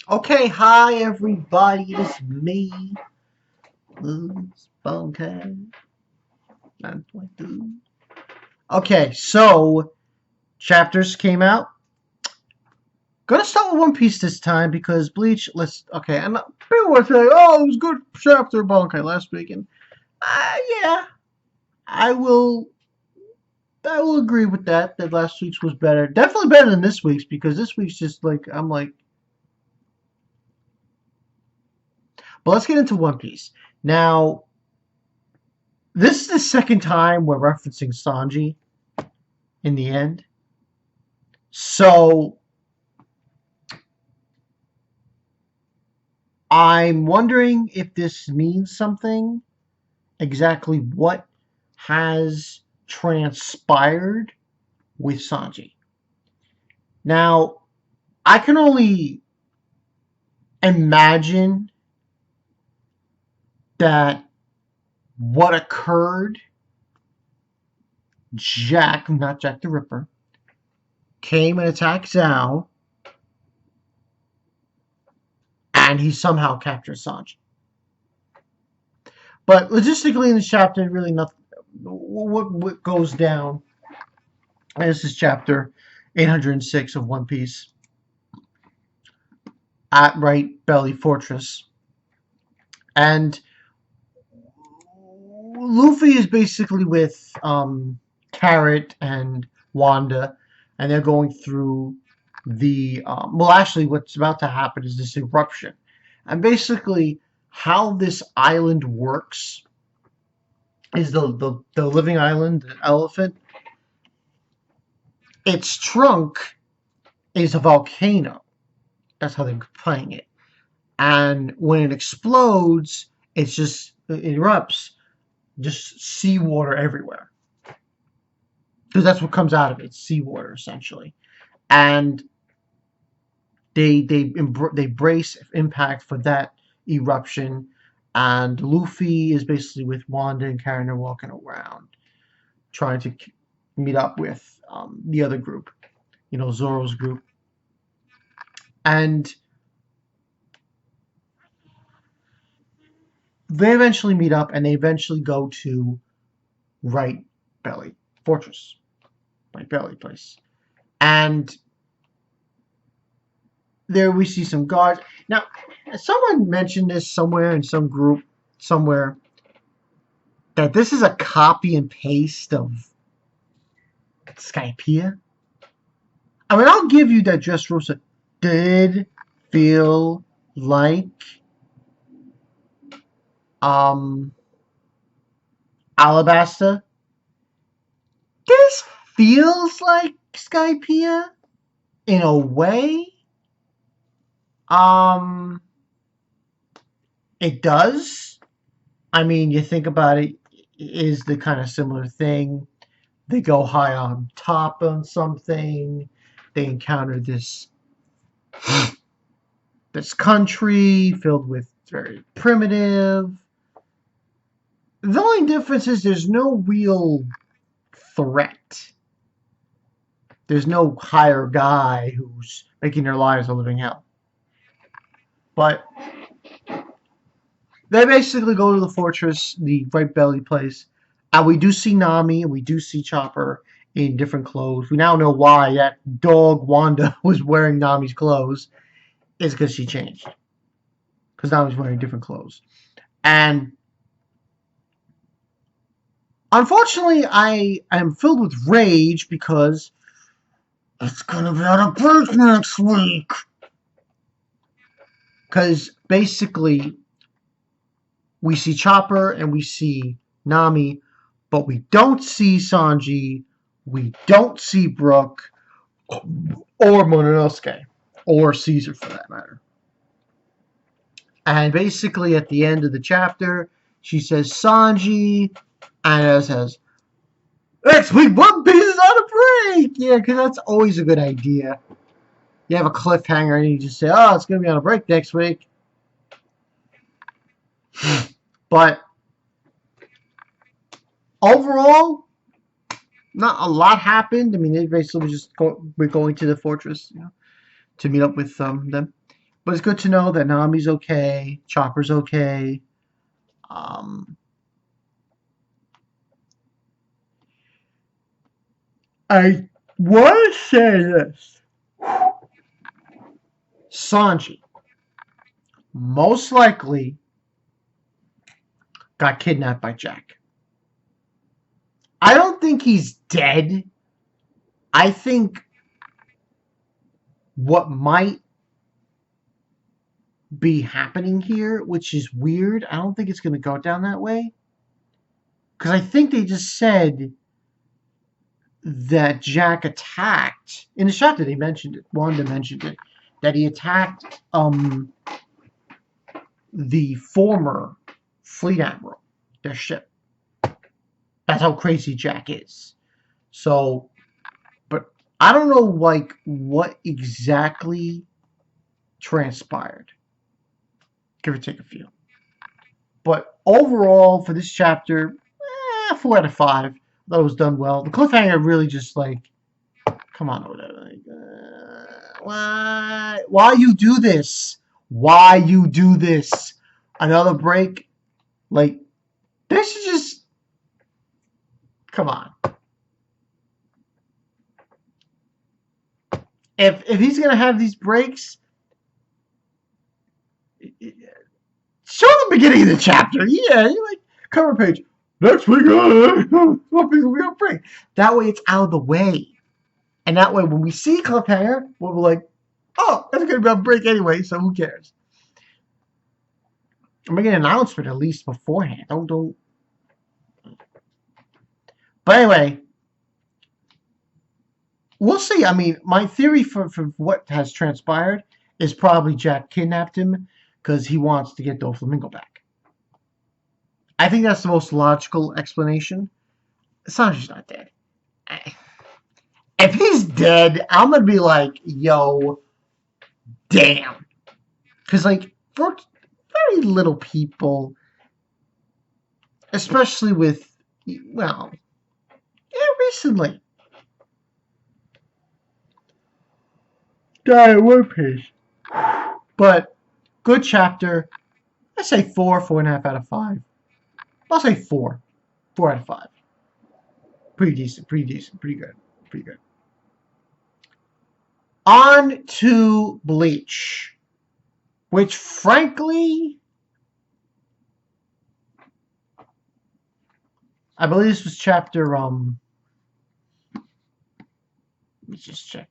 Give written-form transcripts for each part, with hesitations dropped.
Okay, hi everybody, it's me, Spunky 9.2. Okay, so chapters came out. Gonna start with One Piece this time because Bleach. Okay, and people were saying, "Oh, it was a good chapter, Bunkai last week," and yeah, I will. I will agree with that. That last week's was better, definitely better than this week's because this week's just like I'm like. But let's get into One Piece now. This is the second time we're referencing Sanji in the end. So I'm wondering if this means something. Exactly what has transpired with Sanji. Now, I can only imagine that what occurred, not Jack the Ripper, came and attacked Zhao, and he somehow captured Sanji. But logistically in this chapter, really nothing. What goes down? This is chapter 806 of One Piece at Right Belly Fortress, and Luffy is basically with Carrot and Wanda, and they're going through the well, actually, what's about to happen is this eruption, and basically how this island works is the living island, the elephant. Its trunk is a volcano. That's how they're playing it. And when it explodes, it erupts, just seawater everywhere. Because that's what comes out of it, seawater essentially. And they brace impact for that eruption. And Luffy is basically with Wanda and Karen are walking around, trying to meet up with the other group, Zoro's group. And they eventually meet up and they eventually go to Right Belly Fortress, Right Belly place. And there we see some guards. Now, someone mentioned this somewhere in some group, somewhere, that this is a copy and paste of Skypiea. I mean, I'll give you that Dressrosa did feel like um Alabasta. This feels like Skypiea in a way. Um, it does. I mean, you think about it, is the kind of similar thing. They go high on top on something. They encounter this country filled with very primitive. The only difference is there's no real threat. There's no higher guy who's making their lives a living hell. But they basically go to the fortress, the Right Belly place, and we do see Nami and we do see Chopper in different clothes. We now know why that dog Wanda was wearing Nami's clothes. It's because she changed. Because Nami's wearing different clothes. And unfortunately, I am filled with rage because it's going to be on a break next week. Because basically, we see Chopper and we see Nami, but we don't see Sanji, we don't see Brook, or Mononosuke, or Caesar for that matter. And basically, at the end of the chapter, she says Sanji, and it says, next week, One Piece is on a break! Yeah, because that's always a good idea. You have a cliffhanger and you just say, oh, it's going to be on a break next week. But overall, not a lot happened. I mean, they basically just we're going to the fortress, to meet up with them. But it's good to know that Nami's okay, Chopper's okay. I want to say this. Sanji most likely got kidnapped by Jack. I don't think he's dead. I think what might be happening here, which is weird, I don't think it's going to go down that way. Because I think they just said that Jack attacked, in the chapter they mentioned it, Wanda mentioned it, that he attacked the former fleet admiral, their ship. That's how crazy Jack is. So, but I don't know, like, what exactly transpired. Give or take a few. But overall, for this chapter, 4 out of 5. I thought it was done well. The cliffhanger really just, like, come on, like, why you do this? Why you do this? Another break? Like, this is just, come on. If he's gonna have these breaks, show the beginning of the chapter. Yeah, you like cover page. Next week, we got break. That way, it's out of the way, and that way, when we see cliffhanger, we'll be like, "Oh, that's gonna be a break anyway, so who cares?" I'm making an announcement at least beforehand. Don't. But anyway, we'll see. I mean, my theory for what has transpired is probably Jack kidnapped him because he wants to get Doflamingo back. I think that's the most logical explanation. Sanji's not dead. If he's dead, I'm gonna be like, yo, damn. Because, like, for very little people, especially with, well, yeah, recently. Die at one piece. But, good chapter. I say 4, 4.5 out of 5. I'll say 4. 4 out of 5. Pretty decent, pretty good, pretty good. On to Bleach, which frankly, I believe this was chapter, let me just check.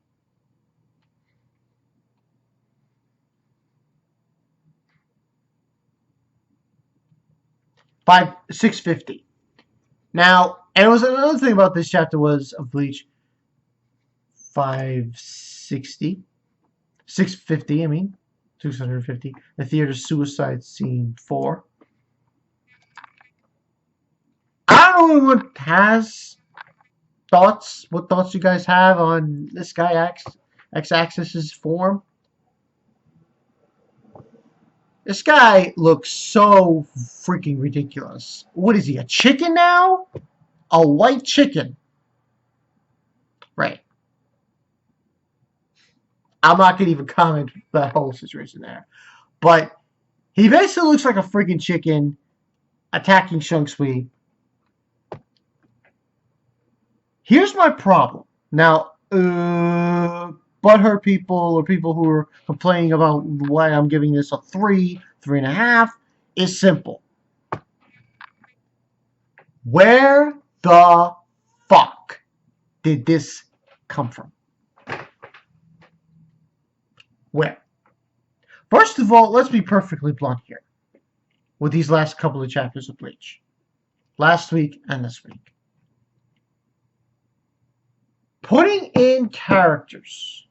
By 650. Now, and it was another thing about this chapter was of Bleach. 560. 650, I mean. 650. The theater suicide scene 4. I don't know what has thoughts. What thoughts you guys have on this guy X-Axis's form? This guy looks so freaking ridiculous. What is he, a chicken now? A white chicken. Right. I'm not going to even comment that whole situation there. But he basically looks like a freaking chicken attacking Shang Tsung. Here's my problem. Now, butthurt people or people who are complaining about why I'm giving this a 3, 3.5 is simple. Where the fuck did this come from? Where? First of all, let's be perfectly blunt here with these last couple of chapters of Bleach. Last week and this week. Putting in characters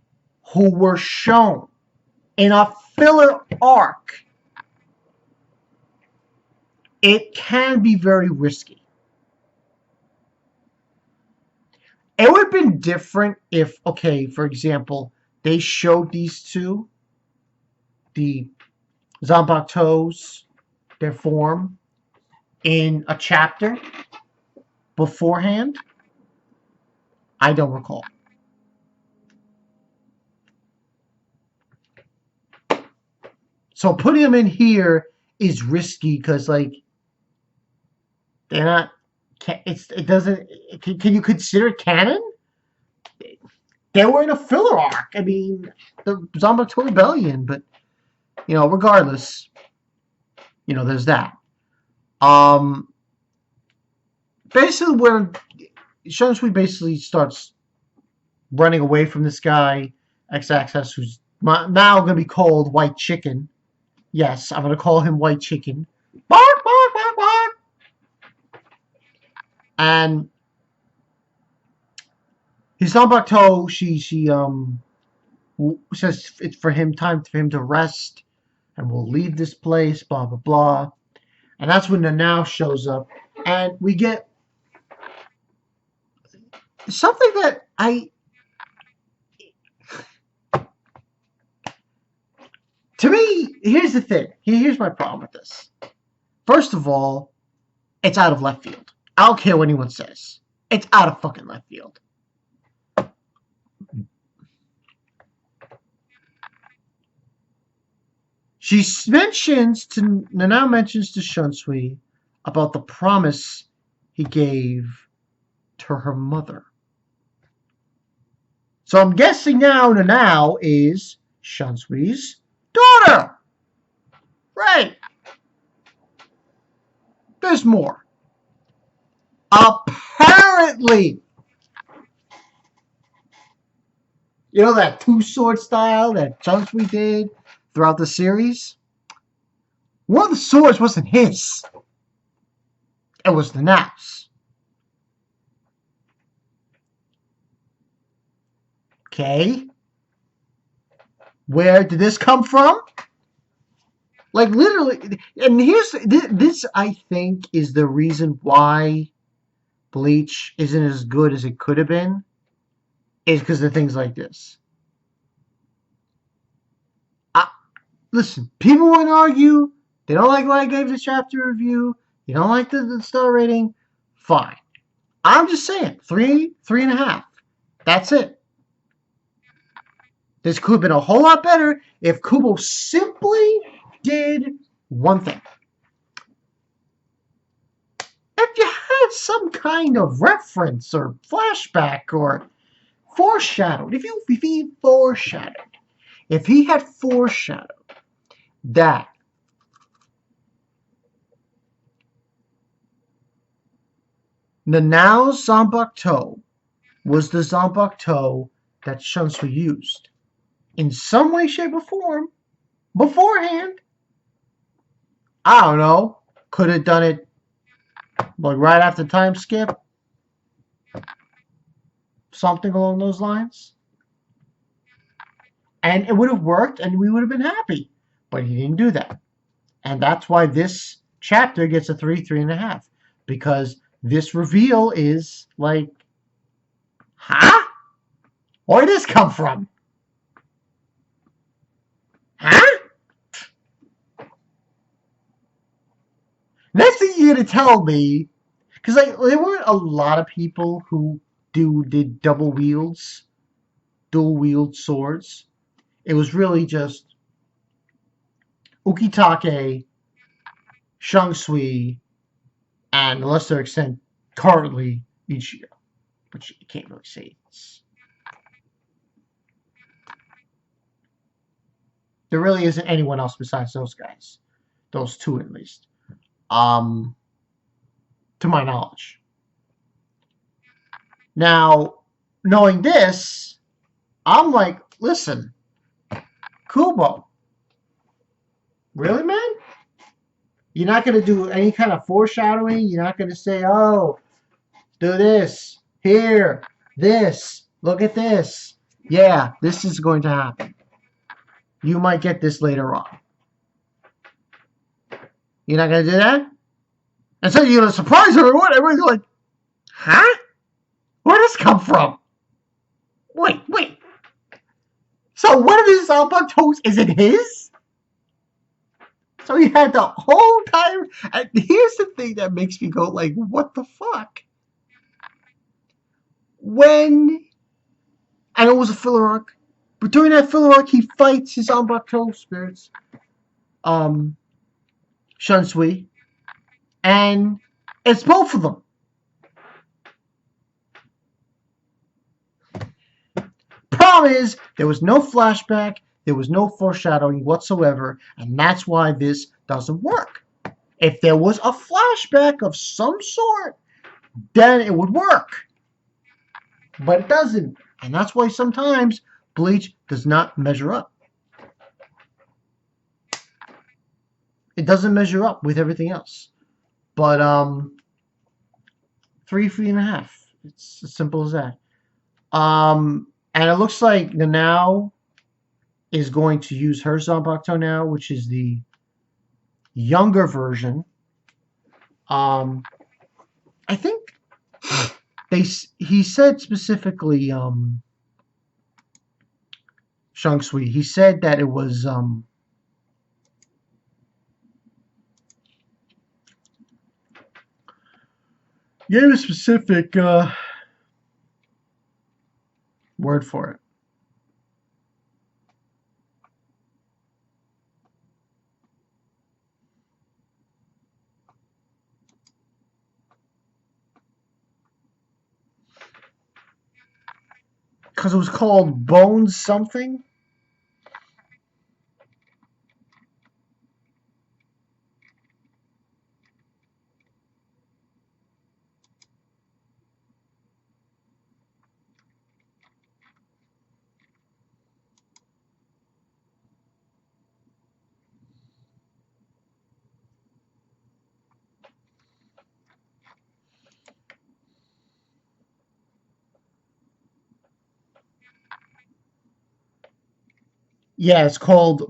who were shown in a filler arc, it can be very risky. It would have been different if, okay, for example, they showed these two, the Zanpakutos, their form, in a chapter beforehand. I don't recall. So putting them in here is risky because, like, they're not. It doesn't. Can you consider it canon? They were in a filler arc. I mean, the Zanbakuto Rebellion, but regardless, there's that. Basically, where Shunsui basically starts running away from this guy, X-Axis, who's now going to be called White Chicken. Yes, I'm going to call him White Chicken. Bark, bark, bark, bark. And his Zanbakuto, she says it's time for him to rest, and we'll leave this place, blah, blah, blah. And that's when the Now shows up. And we get something that to me, here's the thing. Here's my problem with this. First of all, it's out of left field. I don't care what anyone says. It's out of fucking left field. Nanao mentions to Shunsui about the promise he gave to her mother. So I'm guessing now Nanao is Shunsui's daughter. Right. There's more. Apparently, that two-sword style that Shunsui did throughout the series? One of the swords wasn't his. It was the Nao's. Okay. Where did this come from? Like, literally, and this I think is the reason why Bleach isn't as good as it could have been, is because of things like this. Listen, people want to argue. They don't like what I gave the chapter review. You don't like the star rating. Fine. I'm just saying, 3.5. That's it. This could have been a whole lot better if Kubo simply did one thing. If you had some kind of reference or flashback or foreshadowed, if he had foreshadowed that Nanao's Zanbakuto was the Zanbakuto that Shunsui used in some way, shape, or form beforehand. I don't know. Could have done it like right after time skip. Something along those lines. And it would have worked and we would have been happy. But he didn't do that. And that's why this chapter gets a 3.5. Because this reveal is like, huh? Where did this come from? Huh? Next thing you're going to tell me, because there weren't a lot of people who did dual wield swords. It was really just Ukitake, Shunsui, and to a lesser extent, currently Ichigo, which you can't really say. There really isn't anyone else besides those guys, those two at least, to my knowledge. Now, knowing this, I'm like, listen, Kubo, really, man? You're not going to do any kind of foreshadowing? You're not going to say, oh, do this, here, this, look at this. Yeah, this is going to happen. You might get this later on. You're not going to do that? And so you're going to surprise everyone. Everyone's like, huh? Where did this come from? Wait. So one of these Zanbakutos isn't his? So he had the whole time. And here's the thing that makes me go like, what the fuck? I know it was a filler arc, but during that filler arc, he fights his Zanbakuto spirits. Shunsui, and it's both of them. Problem is, there was no flashback, there was no foreshadowing whatsoever, and that's why this doesn't work. If there was a flashback of some sort, then it would work. But it doesn't, and that's why sometimes Bleach does not measure up. It doesn't measure up with everything else. But 3.5. It's as simple as that. And it looks like Nanao is going to use her Zanbakuto now, which is the younger version. I think he said specifically Shunsui. He said that it was gave a specific word for it. Because it was called Bones something. Yeah, it's called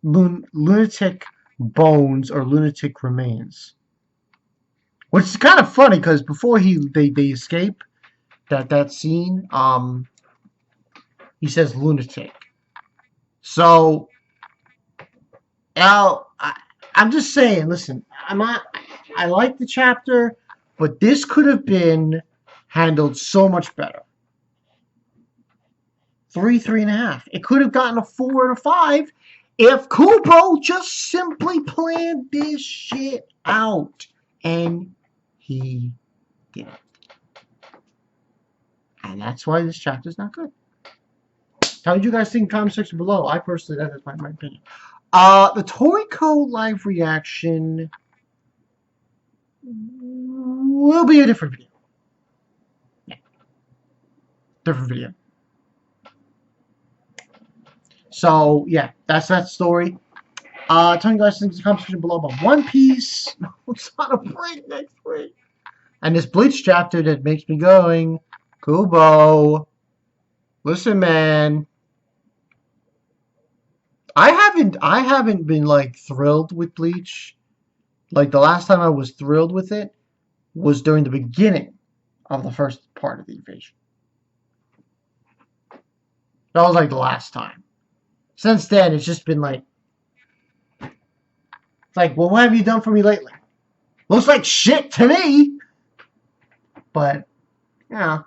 Lunatic Bones or Lunatic Remains. Which is kind of funny because before they escape that scene, he says lunatic. So now I'm just saying, listen, I like the chapter, but this could have been handled so much better. 3.5. It could have gotten a 4 and a 5 if Kubo just simply planned this shit out. And he didn't. And that's why this chapter is not good. How did you guys think in the comment section below? I personally, that is my opinion. The Toriko live reaction will be a different video. Yeah. Different video. So, yeah, that's that story. Tell you guys in the comment section below about One Piece. It's on a break next week. And this Bleach chapter that makes me going, Kubo, listen, man. I haven't been like thrilled with Bleach. Like the last time I was thrilled with it was during the beginning of the first part of the invasion. That was like the last time. Since then, it's just been like, it's like, well, what have you done for me lately? Looks like shit to me. But, yeah.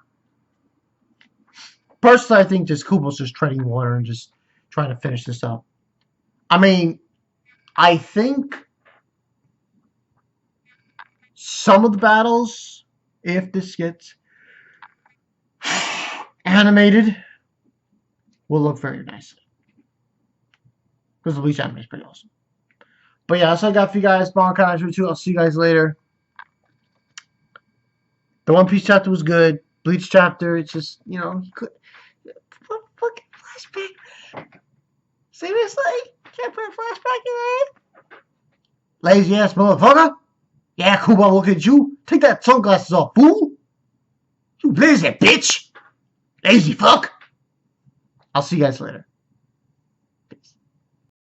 Personally, I think just Kubo's just treading water and just trying to finish this up. I mean, I think some of the battles, if this gets animated, will look very nicely. Because the Bleach anime is pretty awesome. But yeah, that's all I got for you guys. I'll see you guys later. The One Piece chapter was good. Bleach chapter, it's just, you know, he could. Fucking flashback. Seriously? Can't put a flashback in there? Lazy ass motherfucker. Yeah, Kubo, look at you. Take that sunglasses off, fool. You lazy bitch. Lazy fuck. I'll see you guys later.